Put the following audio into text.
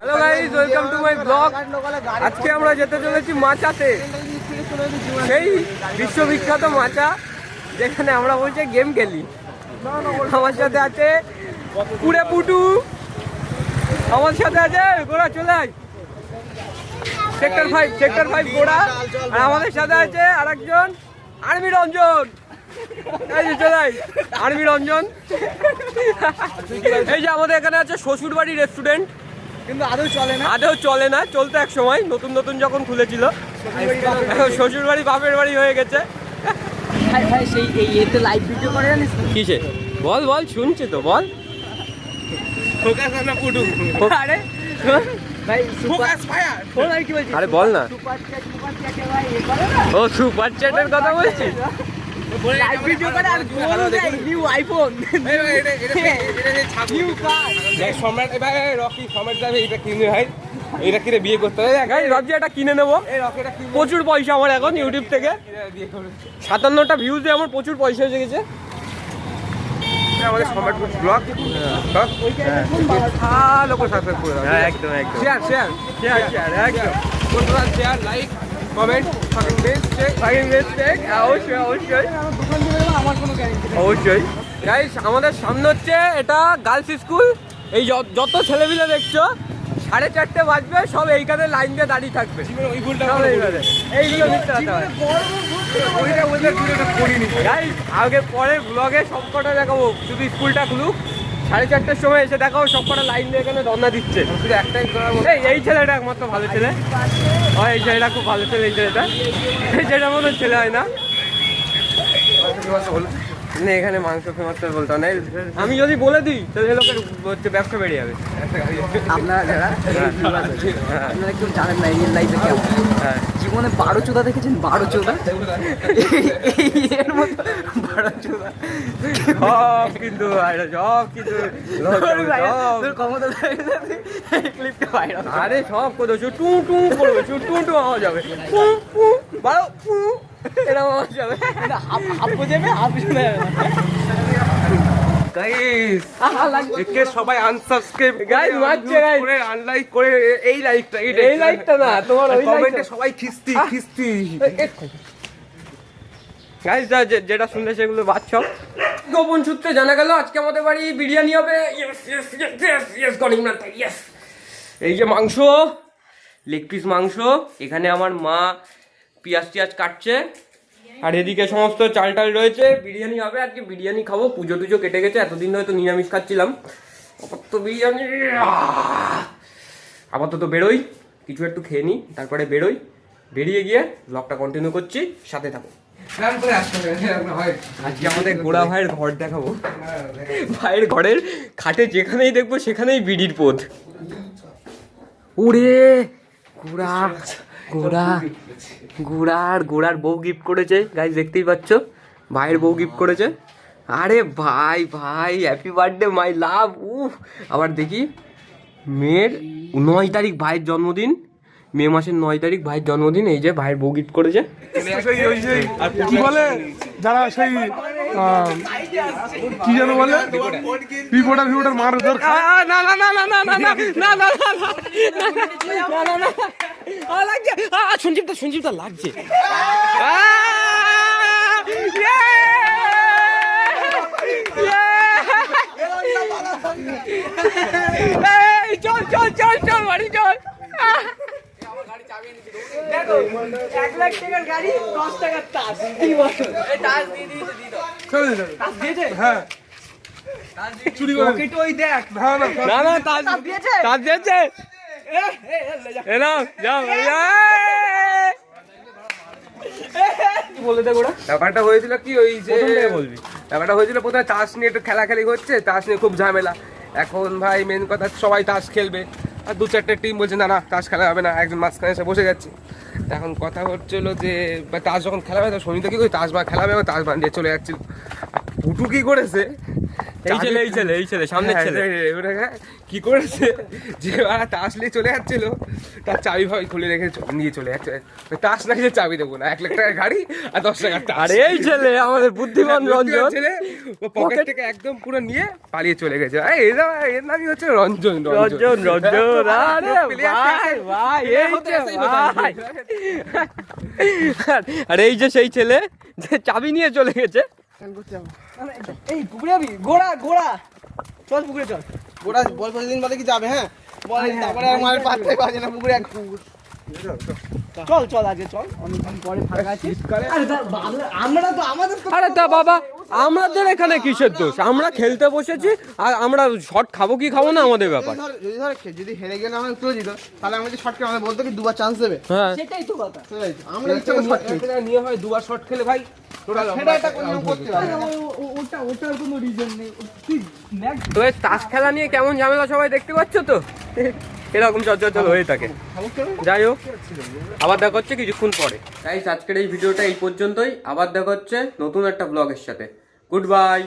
Hello guys, welcome to my blog. আজকে আমরা যেতে চলেছি মাচাতে, সেই বিশ্ববিখ্যাত মাচা যেখানে আমরা বলছি গেম খেলি। আমার সাথে আছে পুরে পুটু, আমার সাথে আছে গোড়া, চলে আয় সেক্টর 5 গোড়া, আর আমাদের সাথে আছে আরেকজন আর্মি রঞ্জন। চলে আয় আর্মি রঞ্জন। এই যে আমাদের এখানে আছে শ্বশুরবাড়ি রেস্টুরেন্ট, কিন্তু আদৌ চলে না, চলতো এক সময় নতুন যখন খুলেছিল। শ্বশুর বাড়ি বাপের বাড়ি হয়ে গেছে। ভাই সেই এতে লাইভ ভিডিও করে জানিস কিসে? বল শুনছি তো, বল। আরে ভাই ফোকাস ফায়ার ভাই কি বলছিস? আরে বল না। সুপার চ্যাটে ভাই এ করে না, ও সুপার চ্যাটের কথা বলছিস? লাইভ ভিডিও করে আর নিউ আইফোন নিউ কার সম্রাট ভাই, রকি সম্রাট যাবে, এটা কিনে ভাই, এটা কিনে বিয়ে করতে হবে। ভাবছি এটা কিনে নেবো, প্রচুর পয়সা আমার এখন ইউটিউব থেকে 57টা ভিউজে আমার প্রচুর পয়সা এসে গেছে। আমাদের সম্রাট ব্লগ ভালো করে সাবস্ক্রাইব করে দাও। একদম শেয়ার একদম বন্ধুরা, শেয়ার, লাইক, কমেন্ট, আমার কোনো গ্যারান্টি অবশ্যই। গাইস, আমাদের সামনে হচ্ছে এটা গার্লস স্কুল। এই যত ছেলেপিলে দেখছো 4:30 বাজবে, সব এইখানে লাইন দিয়ে দাঁড়িয়ে থাকবে। আগে পরে ব্লগে সবকটা দেখাবো, শুধু স্কুলটা খুলুক, 4:30টার সময় এসে দেখাবো সবকটা লাইন দিয়ে এখানে ধর্ণা দিচ্ছে। শুধু একটাই, এই ছেলেটা একমাত্র ভালো ছেলে, এই ছেলেটা খুব ভালো ছেলে। এই ছেলেটার মতো ছেলে হয় না। এখানে মাংস ফেমাস বলতে না, আমি যদি বলে দিই তাহলে লোকের হচ্ছে ব্যবসা বেড়ে যাবে। আপনারা যারা আপনারা কেউ জানেন না রিয়েল লাইফে কেমন, জীবনে 12 চোদা দেখেছেন? 12 চোদা এর মতো 12 চোদা সব কিন্তু ক্লিপটা ভাইরাল। আরে সব করো, টু টু করবে, টু আওয়াজ হবে, এরকম আওয়াজ যাবে, হাফ যাবে হাফ শুনে যাবে। গাইস একে সবাই আনসাবস্ক্রাইব গাইস, মারছে করে আনলাইক করে। এই লাইকটা না, তোমার ওই কমেন্টে সবাই খিস্তি গাইস, যেটা শুনলে সেগুলো বাদ। সব গোপন সূত্রে জানা গেল আজকে আমাদের বাড়ি বিরিয়ানি হবে। এই যে মাংস, লেগ পিস মাংস, এখানে আমার মা পেঁয়াজ কাটছে, আর এদিকে সমস্ত চাল রয়েছে। বিরিয়ানি হবে আজকে, বিরিয়ানি খাবো। পুজো টুজো কেটে গেছে, এতদিন হয়তো নিরামিষ খাচ্ছিলাম, আপাতত বিরিয়ানি। আপাতত বেরোই, কিছু একটু খেয়ে নিই, তারপরে বেরিয়ে গিয়ে ব্লগটা কন্টিনিউ করছি, সাথে থাকো। আজকে আমাদের গোড়া ভাইয়ের ঘর দেখাবো। ভাইয়ের ঘরের খাটে যেখানেই দেখবো সেখানেই বিড়ির পোদ। ওরে গোড়ার বউ গিফট করেছে গাইস, দেখতেই পাচ্ছ, ভাইয়ের বউ গিফট করেছে। আরে ভাই হ্যাপি বার্থডে মাই লাভ। আবার দেখি মেয়ের 9 তারিখ ভাইয়ের জন্মদিন, মে মাসের 9 তারিখ ভাইয়ের জন্মদিন। এই যে ভাইয়ের বউ গিফট করেছে। কি বলে যারা সেই কি যেন বলে রিপোর্টার মার দরকার। সঞ্জীবটা লাগছে। চল বাড়ি চল। 1 লাখ টাকার গাড়ি, 10 টাকার তাস। কি বলো? এই তাস দিয়ে দিয়েছে। তাস দিয়েছে? হ্যাঁ, চুরি করে পকেট ওই দেখ। না তাস দিয়েছে। বলে দে গোড়া, ব্যাপারটা হয়েছিল কি, ওই যে বলবি, ব্যাপারটা হয়েছিল প্রথমে তাস নিয়ে একটু খেলাখেলি হচ্ছে, তাস নিয়ে খুব ঝামেলা। এখন ভাই মেন কথা, সবাই তাস খেলবে, আর 2-4টে টিম বলছে না তাস খেলা হবে না, একজন মাঝখানে এসে বসে যাচ্ছে। এখন কথা হচ্ছিল যে তাস যখন খেলা হবে, তো শনিতে কি করি, তাস খেলা হবে, তাস দিয়ে চলে যাচ্ছিল। পুটু কি করেছে, এই ছেলে সামনের ছেলে কি করেছে যে ওরা তাস নিয়ে চলে যাচ্ছিল, তার চাবি ভাই খুলে রেখে নিয়ে চলে যাচ্ছে। তাস না যে চাবি দেবো না, 1 লাখ টাকার গাড়ি আর 10 টাকার তাস। আরে এই ছেলে আমাদের বুদ্ধিমান রঞ্জন ছেলে ও পকেট থেকে একদম পুরো নিয়ে পালিয়ে চলে গেছে। এর নামই হচ্ছে রঞ্জন। আরে ভাই এই যে ভাই। আর এই যে সেই ছেলে যে চাবি নিয়ে চলে গেছে। এই পুকুরে যাবি? গোড়া চল পুকুরে চল। গোটা বল প্রতিদিন বাদে কি যাবে? হ্যাঁ বল, তারপরে আমার পাত্রে বাজে না পুকুরে এক চল আজকে চল, অনেকদিন পরে ফাঁকা আছি। আরে আমরা তো আমাদের তো আরে তা বাবা আমাদের এখানে কিসের দোষ? আমরা খেলতে বসেছি আর আমরা শট খাবো কি খাবো না আমাদের ব্যাপার। যদি হেরে গেলে আমাকে তুলে দিত, তাহলে আমি যদি শর্ট খেলে আমাকে বলতো কি 2বার চান্স দেবে। হ্যাঁ সেটাই তো কথা। আমরা ইচ্ছা করে শর্ট খেলি, নিয়ে হয় 2বার শট খেলে ভাই টোটাল সেটা একটা কোনো করতে পারে। ওটার কোনো রিজন নেই। তুই দেখ তো এই তাস খেলা নিয়ে কেমন ঝামেলা সবাই দেখতে পাচ্ছ তো, এরকম চল হয়ে থাকে। যাই হোক, আবার দেখা হচ্ছে কিছুক্ষণ পরে। গাইস আজকের এই ভিডিওটা এই পর্যন্তই, আবার দেখা হচ্ছে নতুন একটা ব্লগের সাথে। Good bye.